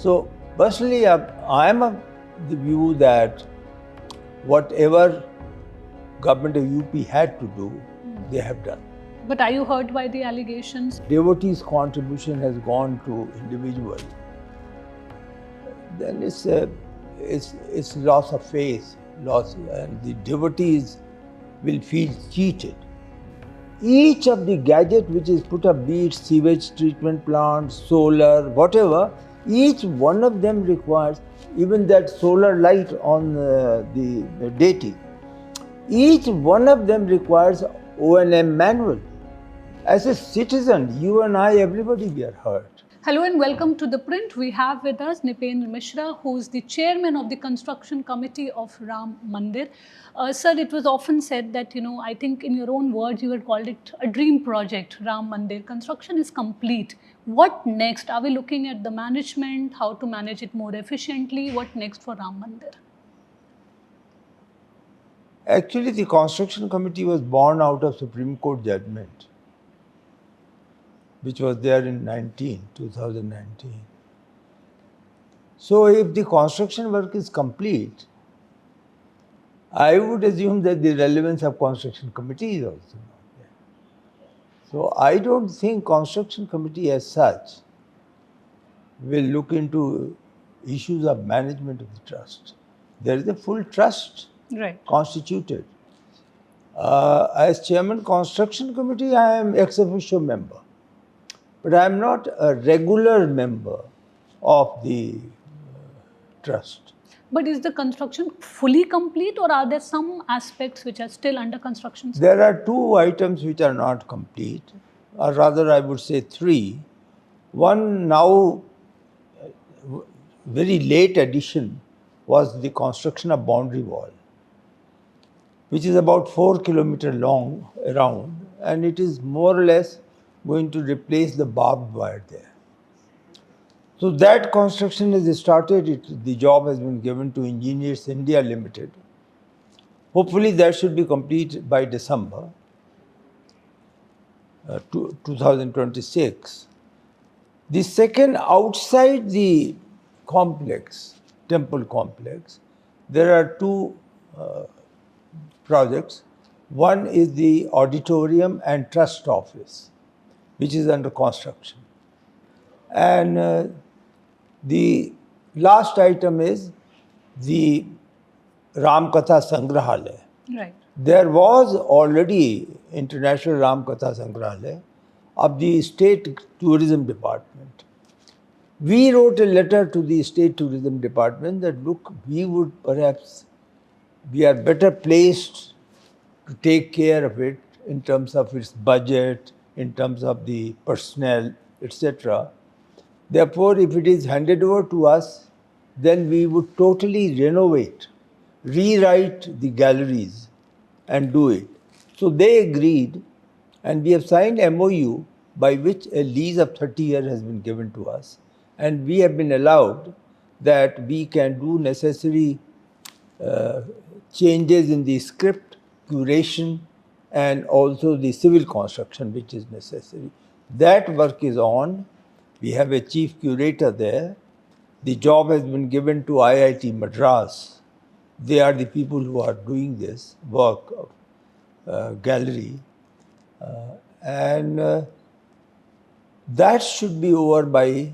So personally, I am of the view that whatever government of UP had to do, they have done. But are you hurt by the allegations? Devotees' contribution has gone to individual. Then it's loss of faith, and the devotees will feel cheated. Each of the gadget which is put up, be it sewage treatment plant, solar, whatever, each one of them requires, even that solar light on the deity, each one of them requires O&M manual. As a citizen, you and I, everybody, we are hurt. Hello and welcome to ThePrint. We have with us Nripendra Misra, who is the chairman of the construction committee of Ram Mandir. Sir, it was often said that, I think in your own words, you had called it a dream project, Ram Mandir. Construction is complete. What next? Are we looking at the management, how to manage it more efficiently? What next for Ram Mandir? Actually, the construction committee was born out of Supreme Court judgment, which was there in 2019. So if the construction work is complete, I would assume that the relevance of construction committee is also not there. So I don't think construction committee as such will look into issues of management of the trust. There is a full trust constituted. As chairman construction committee, I am ex officio member, but I am not a regular member of the trust. But is the construction fully complete, or are there some aspects which are still under construction? There are two items which are not complete, or rather I would say three. One now, very late addition was the construction of boundary wall, which is about 4 kilometers long around, and it is more or less going to replace the barbed wire there. So that construction is started. The job has been given to Engineers India Limited. Hopefully that should be complete by December 2026. The second, outside the complex, temple complex, there are two projects. One is the auditorium and trust office, which is under construction. And the last item is the Ram Katha Sangrahalaya. Right. There was already International Ram Katha Sangrahalaya of the State Tourism Department. We wrote a letter to the State Tourism Department that, look, we are better placed to take care of it in terms of its budget, in terms of the personnel, etc. Therefore, if it is handed over to us, then we would totally renovate, rewrite the galleries and do it. So they agreed, and we have signed MOU by which a lease of 30 years has been given to us, and we have been allowed that we can do necessary changes in the script, curation, and also the civil construction which is necessary. That work is on. We have a chief curator there. The job has been given to IIT Madras. They are the people who are doing this work of gallery. And that should be over by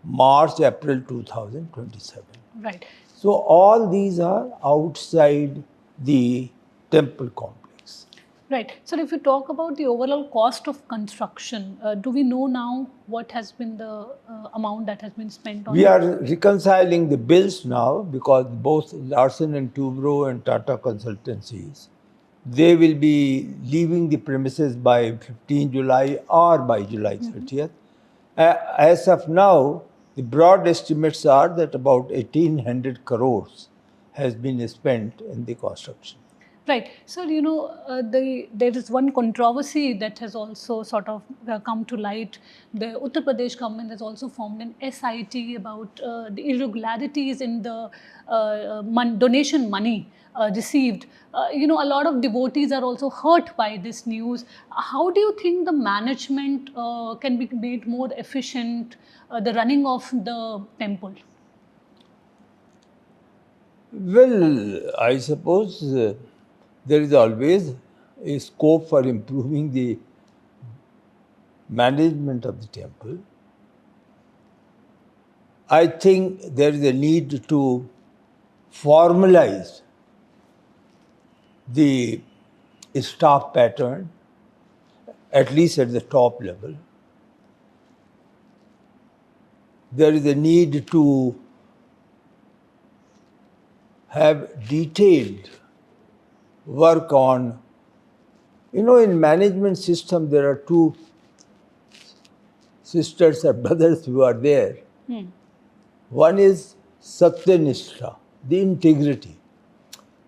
March, April 2027. Right. So all these are outside the temple complex. Right. So if you talk about the overall cost of construction, do we know now what has been the amount that has been spent on? We are reconciling the bills now because both Larsen and Toubro and Tata Consultancies, they will be leaving the premises by 15 July or by July 30th. As of now, the broad estimates are that about 1,800 crores has been spent in the construction. Right. So, there is one controversy that has also sort of come to light. The Uttar Pradesh government has also formed an SIT about the irregularities in the donation money received. A lot of devotees are also hurt by this news. How do you think the management can be made more efficient, the running of the temple? Well, I suppose there is always a scope for improving the management of the temple. I think there is a need to formalize the staff pattern, at least at the top level. There is a need to have detailed work on, in management system there are two sisters or brothers who are there. One is Satyanishta, the integrity.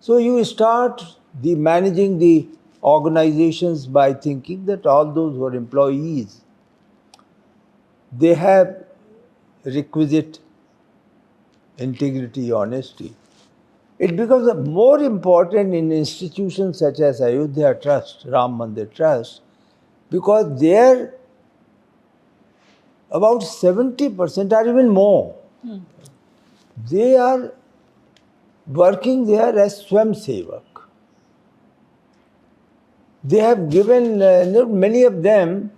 So you start the managing the organizations by thinking that all those who are employees, they have requisite integrity, honesty. It becomes more important in institutions such as Ayodhya Trust, Ram Mandir Trust, because there about 70% or even more, they are working there as Swam Sevak. They have given, many of them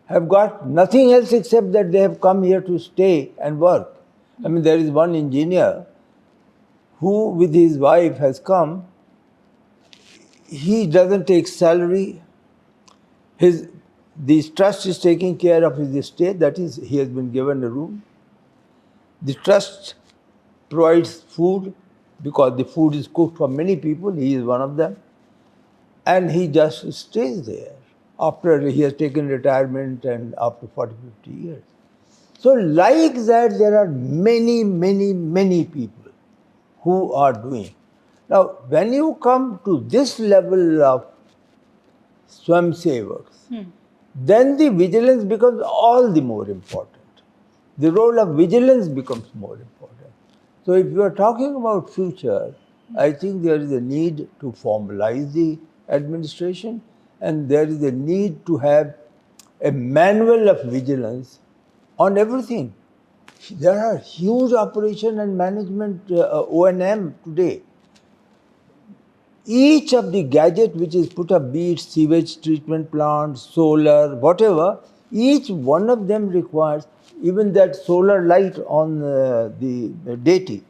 have got nothing else except that they have come here to stay and work. I mean, there is one engineer who, with his wife, has come. He doesn't take salary. The trust is taking care of his estate. That is, he has been given a room. The trust provides food because the food is cooked for many people. He is one of them. And he just stays there after he has taken retirement and after 40, 50 years. So like that, there are many, many, many people who are doing. Now, when you come to this level of Swam Sevaks, then the vigilance becomes all the more important. The role of vigilance becomes more important. So if you are talking about future, I think there is a need to formalize the administration, and there is a need to have a manual of vigilance on everything. There are huge operation and management O&M today. Each of the gadget which is put up, be it sewage treatment plant, solar, whatever, each one of them requires, even that solar light on the deity,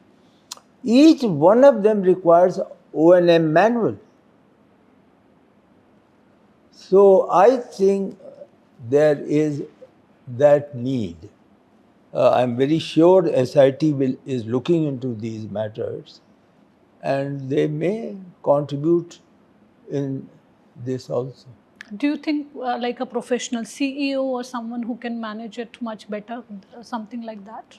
each one of them requires O&M manual. So I think there is that need. I'm very sure SIT is looking into these matters, and they may contribute in this also. Do you think like a professional CEO or someone who can manage it much better, something like that?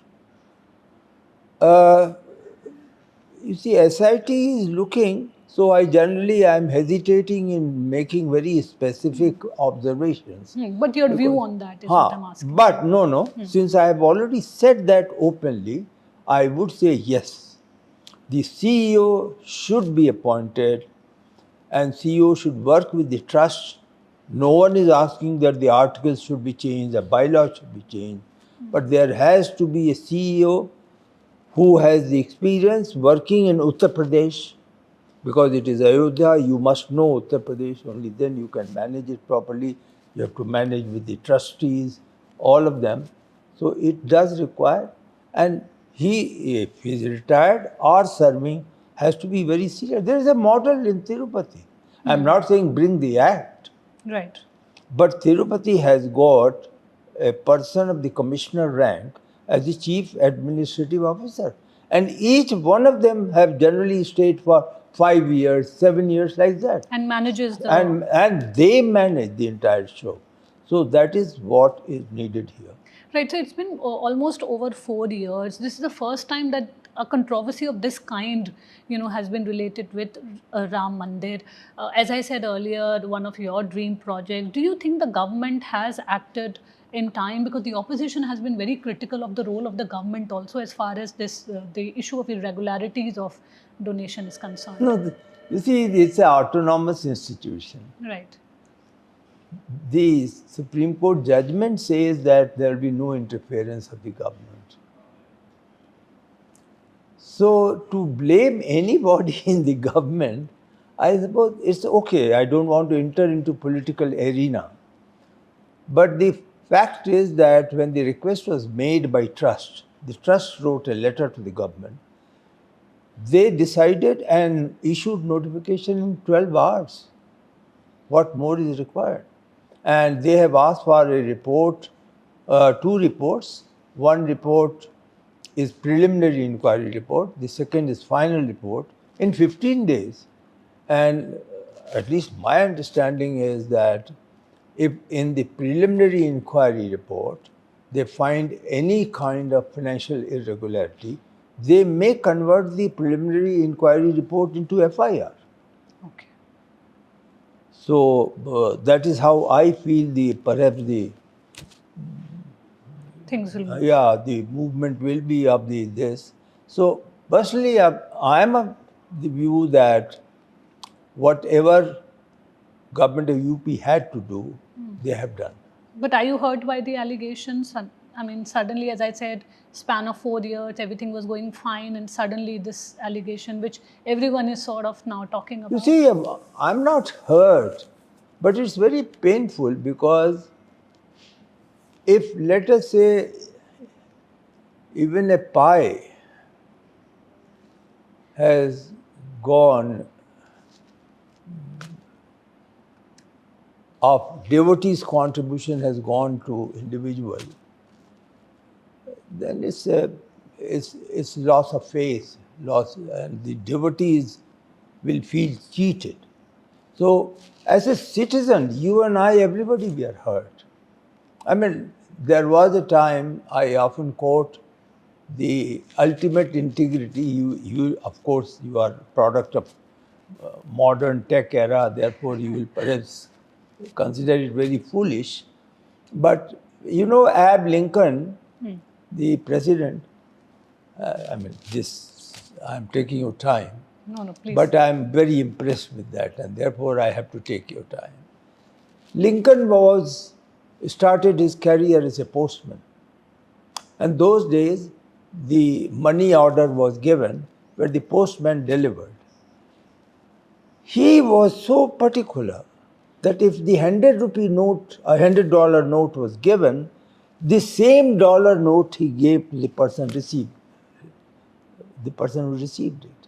You see, SIT is looking, so I am hesitating in making very specific observations. But your view on that is what I'm asking. But no, since I have already said that openly, I would say yes. The CEO should be appointed, and CEO should work with the trust. No one is asking that the articles should be changed, the bylaws should be changed, but there has to be a CEO who has the experience working in Uttar Pradesh, because it is Ayodhya. You must know Uttar Pradesh, only then you can manage it properly. You have to manage with the trustees, all of them. So it does require, and he, if he is retired or serving, has to be very serious. There is a model in Tirupati. I'm not saying bring the act, Right. but Tirupati has got a person of the commissioner rank as the chief administrative officer. And each one of them have generally stayed for 5 years, 7 years, like that. And manages the. And they manage the entire show. So that is what is needed here. Right, so it's been almost over 4 years. This is the first time that a controversy of this kind, has been related with Ram Mandir. As I said earlier, one of your dream projects. Do you think the government has acted in time? Because the opposition has been very critical of the role of the government also as far as this the issue of irregularities of donation is concerned. No, you see, it's an autonomous institution. Right. The Supreme Court judgment says that there will be no interference of the government. So to blame anybody in the government, I suppose it's okay. I don't want to enter into political arena. But the fact is that when the request was made by trust, the trust wrote a letter to the government. They decided and issued notification in 12 hours. What more is required? And they have asked for a report, two reports. One report is preliminary inquiry report. The second is final report in 15 days. And at least my understanding is that if in the preliminary inquiry report they find any kind of financial irregularity, they may convert the preliminary inquiry report into FIR. Okay. So that is how I feel perhaps the Things will move. the movement will be of this. So personally, I am of the view that whatever government of UP had to do, they have done. But are you hurt by the allegations? I mean, suddenly, as I said, span of 4 years, everything was going fine, and suddenly this allegation, which everyone is sort of now talking about. You see, I'm not hurt, but it's very painful because if, let us say, even a pie has gone of devotees' contribution has gone to individual, then it's loss of faith, and the devotees will feel cheated. So, as a citizen, you and I, everybody, we are hurt. I mean, there was a time I often quote the ultimate integrity. You of course, you are a product of modern tech era. Therefore, you will perhaps consider it very foolish. But Abe Lincoln, the president. I'm taking your time. No, please. But I'm very impressed with that, and therefore I have to take your time. Lincoln started his career as a postman. And those days, the money order was given where the postman delivered. He was so particular that if the $100 note was given, the same dollar note he gave to the person who received it.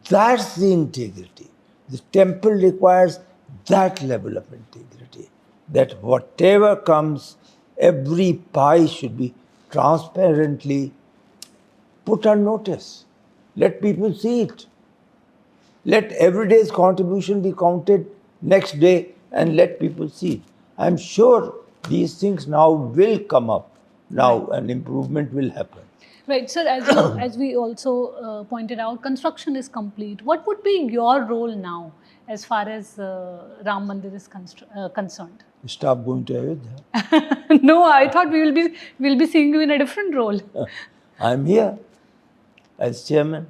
That's the integrity. The temple requires that level of integrity, that whatever comes, every pie should be transparently put on notice. Let people see it. Let every day's contribution be counted next day and let people see it. I'm sure these things now will come up now and improvement will happen. Right, sir, as we also pointed out, construction is complete. What would be your role now as far as Ram Mandir is concerned? Stop going to Ayodhya. No, I thought we'll be seeing you in a different role. I'm here as chairman,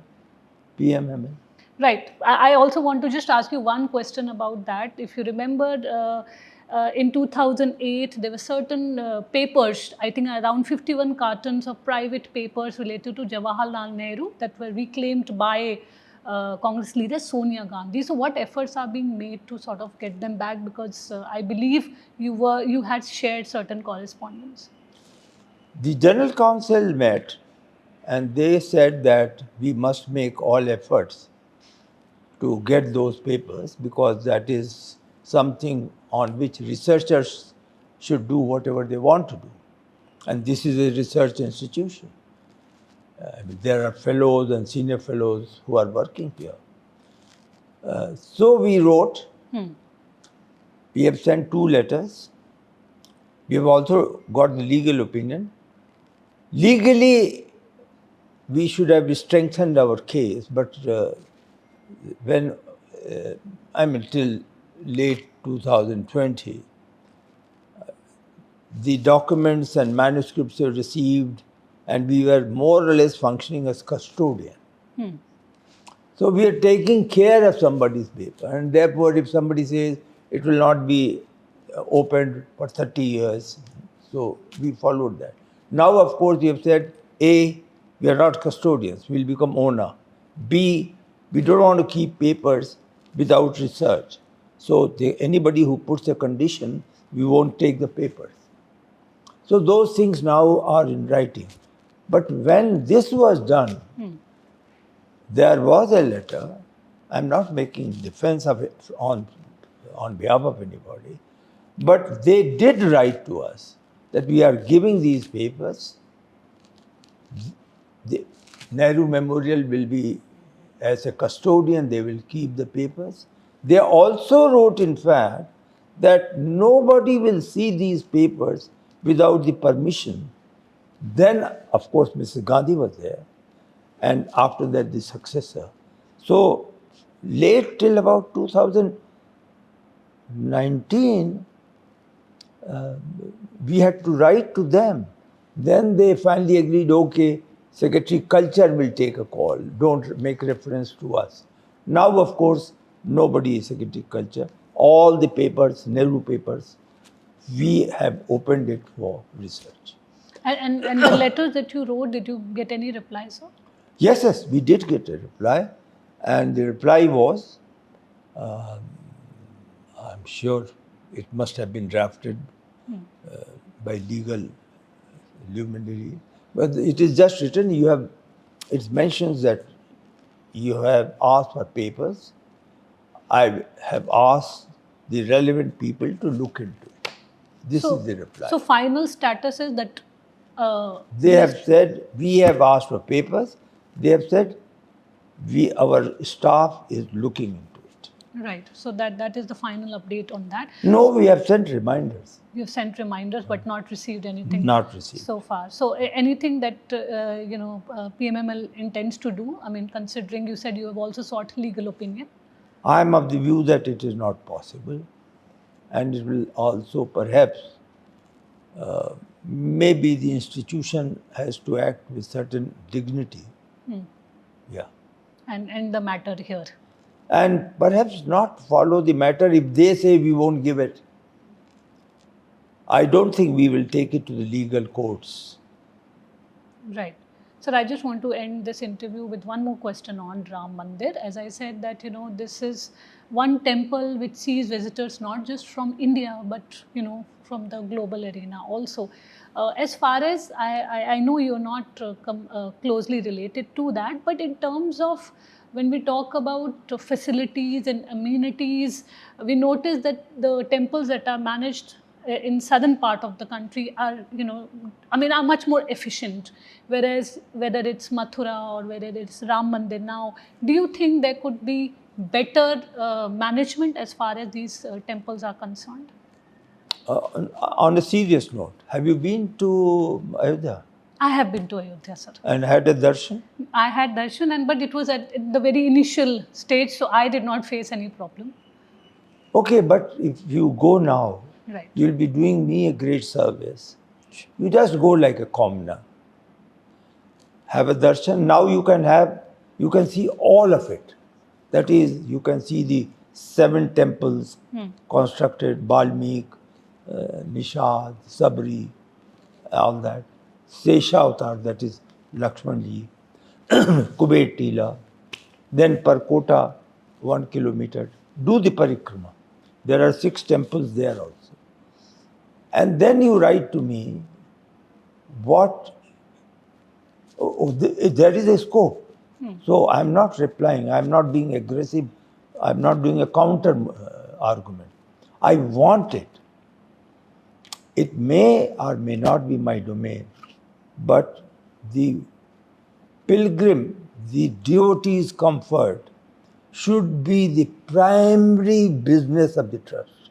PMML. Right. I also want to just ask you one question about that. If you remember, in 2008, there were certain papers, I think around 51 cartons of private papers related to Jawaharlal Nehru that were reclaimed by Congress leader Sonia Gandhi. So what efforts are being made to sort of get them back? Because I believe you had shared certain correspondence. The General Council met and they said that we must make all efforts to get those papers because that is something on which researchers should do whatever they want to do. And this is a research institution. There are fellows and senior fellows who are working here. So we wrote, we have sent 2 letters. We have also got the legal opinion. Legally, we should have strengthened our case, but when, till late 2020, the documents and manuscripts were received, and we were more or less functioning as custodian. So we are taking care of somebody's paper, and therefore, if somebody says it will not be opened for 30 years, so we followed that. Now, of course, we have said A, we are not custodians, we will become owner. B, we don't want to keep papers without research. So, anybody who puts a condition, we won't take the papers. So, those things now are in writing. But when this was done, there was a letter. I'm not making defense of it on behalf of anybody, but they did write to us that we are giving these papers. The Nehru Memorial will be, as a custodian, they will keep the papers. They also wrote, in fact, that nobody will see these papers without the permission. Then, of course, Mrs. Gandhi was there, and after that, the successor. So, late till about 2019, we had to write to them. Then they finally agreed, okay, Secretary Culture will take a call. Don't make reference to us. Now, of course, nobody is Secretary Culture. All the papers, Nehru papers, we have opened it for research. And the letters that you wrote, did you get any reply, sir? Yes, we did get a reply. And the reply was, I'm sure it must have been drafted by legal luminary, but it is just written, it mentions that you have asked for papers. I have asked the relevant people to look into it. This is the reply. So final status is that They have said, we have asked for papers. They have said, our staff is looking into it. right. So that is the final update on that. No, we have sent reminders. You've sent reminders, but not received anything. Not received. So far. So anything that PMML intends to do. I mean, considering you said you have also sought legal opinion. I am of the view that it is not possible, and it will also perhaps maybe the institution has to act with certain dignity. Yeah. And end the matter here. And perhaps not follow the matter if they say we won't give it. I don't think we will take it to the legal courts. Right. Sir, I just want to end this interview with one more question on Ram Mandir. As I said that, this is one temple which sees visitors not just from India, but, from the global arena also. As far as I know you're not closely related to that, but in terms of when we talk about facilities and amenities, we notice that the temples that are managed in southern part of the country are, are much more efficient. Whereas whether it's Mathura or whether it's Ram Mandir now, do you think there could be better management as far as these temples are concerned? On a serious note, have you been to Ayodhya? I have been to Ayodhya, sir. And had a darshan? I had darshan, but it was at the very initial stage, so I did not face any problem. Okay, but if you go now, right, you'll be doing me a great service. You just go like a commoner. Have a darshan. Now you can see all of it. That is, you can see the 7 temples constructed, Balmik, Nishad, Sabri, all that. Sesha Avatar, that is Lakshman Ji, Kuber Tila, then Parkota, 1 kilometer. Do the parikrama. There are 6 temples there also. And then you write to me, there is a scope. So I'm not replying, I'm not being aggressive, I'm not doing a counter argument. I want it. It may or may not be my domain, but the pilgrim, the devotee's comfort should be the primary business of the trust.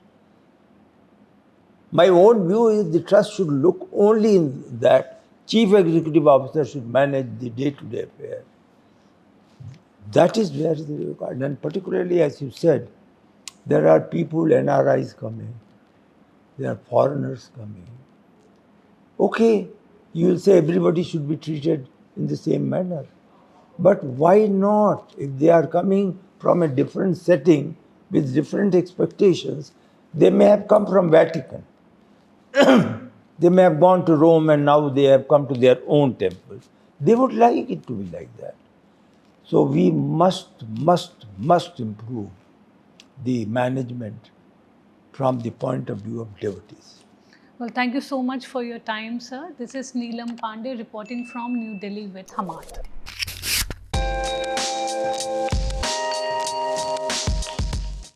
My own view is the trust should look only in that chief executive officer should manage the day-to-day affair. That is where the regard. And particularly, as you said, there are people, NRIs coming, there are foreigners coming. Okay, you will say everybody should be treated in the same manner. But why not? If they are coming from a different setting with different expectations, they may have come from Vatican. They may have gone to Rome and now they have come to their own temple. They would like it to be like that. So we must improve the management from the point of view of devotees. Well, thank you so much for your time, sir. This is Neelam Pandey reporting from New Delhi with Hamat.